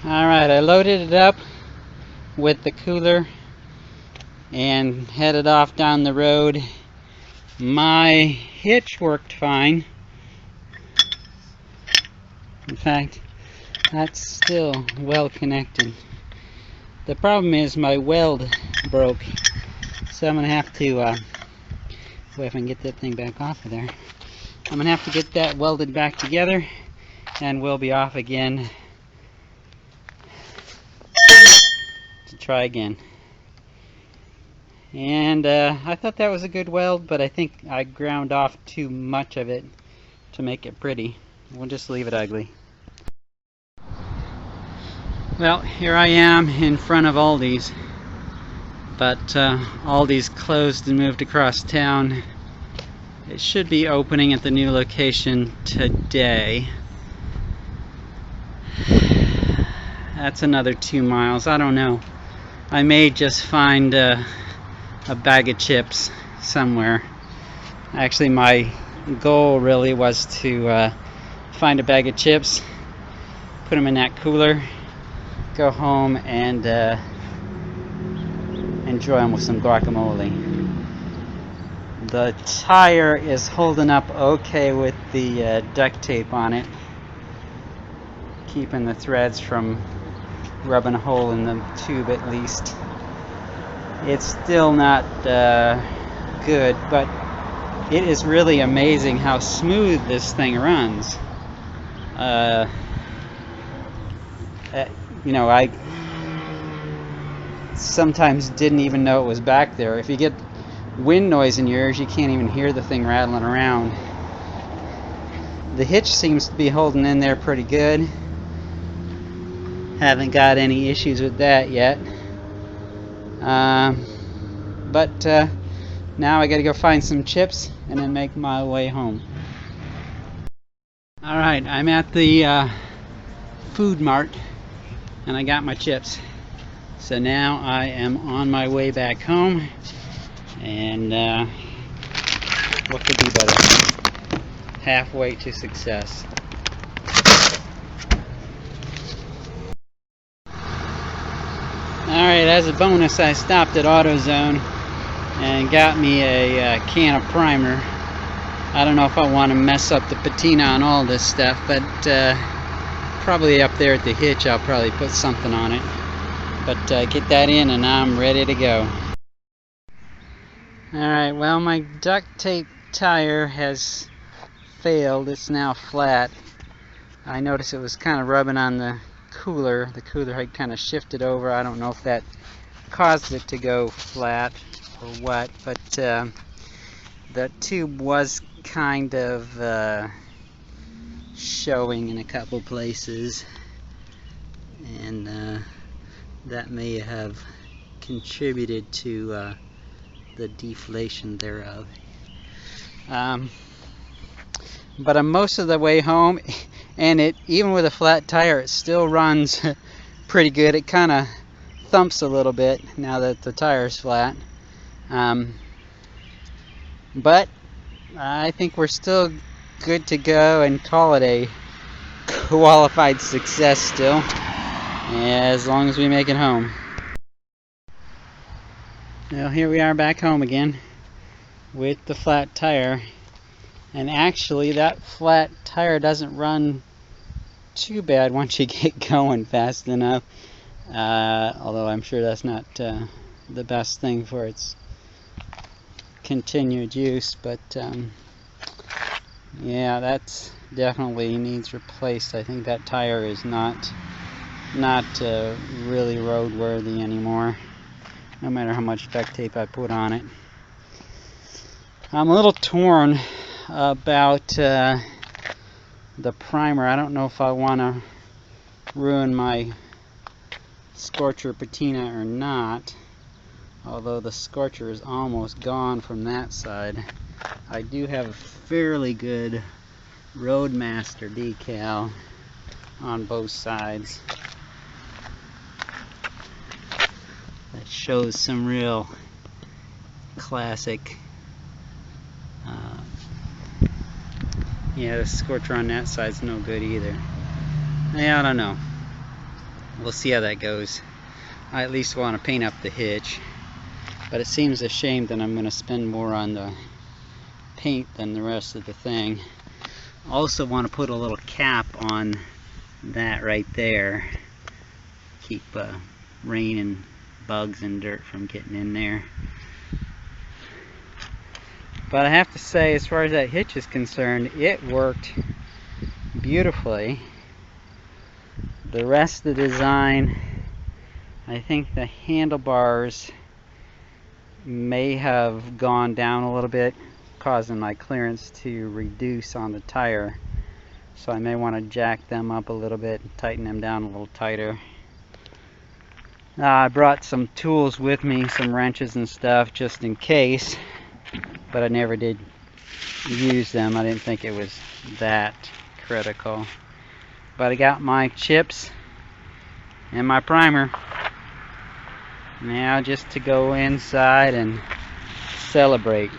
Alright, I loaded it up with the cooler and headed off down the road. My hitch worked fine. In fact, that's still well connected. The problem is my weld broke, so I'm going to have to, if I can get that thing back off of there, I'm going to have to get that welded back together and we'll be off again to try again. And I thought that was a good weld, but I think I ground off too much of it to make it pretty. We'll just leave it ugly. Well, here I am in front of Aldi's, but Aldi's closed and moved across town. It should be opening at the new location today. That's another 2 miles. I don't know. I may just find a bag of chips somewhere. Actually, my goal really was to find a bag of chips, put them in that cooler, go home and enjoy them with some guacamole. The tire is holding up okay with the duct tape on it, keeping the threads from rubbing a hole in the tube at least. It's still not good, but it is really amazing how smooth this thing runs. You know, I sometimes didn't even know it was back there. If you get wind noise in your ears, you can't even hear the thing rattling around. The hitch seems to be holding in there pretty good. Haven't got any issues with that yet. But now I gotta go find some chips and then make my way home. Alright, I'm at the food mart and I got my chips. So now I am on my way back home, and what could be better? Halfway to success. Alright, as a bonus, I stopped at AutoZone and got me a can of primer. I don't know if I want to mess up the patina on all this stuff, but probably up there at the hitch I'll probably put something on it. But get that in and I'm ready to go. Alright, well, my duct tape tire has failed. It's now flat. I noticed it was kind of rubbing on the cooler. The cooler had kind of shifted over. I don't know if that caused it to go flat or what, but the tube was kind of showing in a couple places, and that may have contributed to the deflation thereof. But I'm most of the way home, and it, even with a flat tire, it still runs pretty good. It kind of thumps a little bit now that the tire's flat, but I think we're still good to go and call it a qualified success still, as long as we make it home. Well, here we are back home again with the flat tire, and actually that flat tire doesn't run too bad once you get going fast enough, although I'm sure that's not the best thing for its continued use, but yeah, that's definitely needs replaced. I think that tire is not really roadworthy anymore, no matter how much duct tape I put on it. I'm a little torn about the primer. I don't know if I want to ruin my scorcher patina or not, although the scorcher is almost gone from that side. I do have a fairly good Roadmaster decal on both sides that shows some real classic. Yeah, the scorcher on that side's no good either. Yeah, I don't know. we'll see how that goes. I at least want to paint up the hitch, but it seems a shame that I'm going to spend more on the paint than the rest of the thing. Also want to put a little cap on that right there, keep rain and bugs and dirt from getting in there. But I have to say, as far as that hitch is concerned, it worked beautifully. The rest of the design, I think the handlebars may have gone down a little bit, causing my clearance to reduce on the tire. So I may want to jack them up a little bit and tighten them down a little tighter. I brought some tools with me, some wrenches and stuff, just in case, but I never did use them. I didn't think it was that critical. But I got my chips and my primer. Now just to go inside and celebrate.